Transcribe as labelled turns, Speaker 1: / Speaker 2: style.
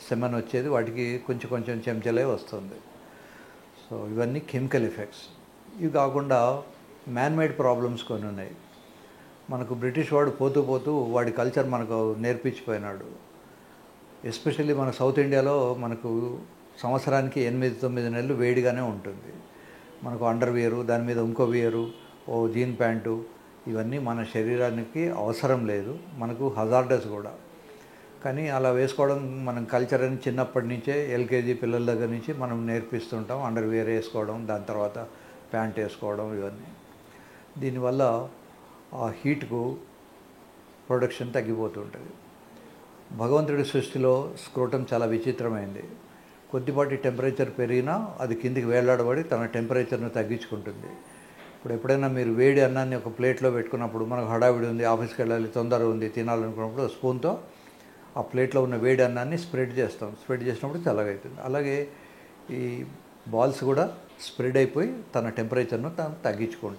Speaker 1: Semen వచ్చేది, వాటికి కొంచెం కొంచెం చెంచలే వస్తుంది. సో ఇవన్నీ కెమికల్ ఎఫెక్ట్స్. ఇవి కాకుండా మ్యాన్మేడ్ ప్రాబ్లమ్స్ కొన్ని ఉన్నాయి. మనకు బ్రిటిష్ వాడు పోతూ పోతూ వాడి కల్చర్ మనకు నేర్పించిపోయినాడు. ఎస్పెషల్లీ మన సౌత్ ఇండియాలో మనకు సంవత్సరానికి 8-9 నెలలు వేడిగానే ఉంటుంది. మనకు అండర్వేరు, దాని మీద ఇంకో వేరు, ఓ జీన్ ప్యాంటు, ఇవన్నీ మన శరీరానికి అవసరం లేదు, మనకు హజార్డస్ కూడా. కానీ అలా వేసుకోవడం మనం కల్చర్ అని చిన్నప్పటి నుంచే ఎల్కేజీ పిల్లల దగ్గర నుంచి మనం నేర్పిస్తుంటాం. అండర్వేర్ వేసుకోవడం, దాని తర్వాత ప్యాంట్ వేసుకోవడం, ఇవన్నీ. దీనివల్ల ఆ హీట్కు ప్రొడక్షన్ తగ్గిపోతుంటుంది. భగవంతుడి సృష్టిలో స్క్రోటం చాలా విచిత్రమైంది. కొద్దిపాటి టెంపరేచర్ పెరిగినా అది కిందికి వేలాడబడి తన టెంపరేచర్ను తగ్గించుకుంటుంది. ఇప్పుడు ఎప్పుడైనా మీరు వేడి అన్నాన్ని ఒక ప్లేట్లో పెట్టుకున్నప్పుడు, మనకు హడావిడి ఉంది, ఆఫీస్కి వెళ్ళాలి, తొందర ఉంది, తినాలనుకున్నప్పుడు స్పూన్తో ఆ ప్లేట్లో ఉన్న వేడి అన్నాన్ని స్ప్రెడ్ చేస్తాం. స్ప్రెడ్ చేసినప్పుడు చల్లగా అవుతుంది. అలాగే ఈ బాల్స్ కూడా స్ప్రెడ్ అయిపోయి తన టెంపరేచర్ను తగ్గించుకుంటాయి.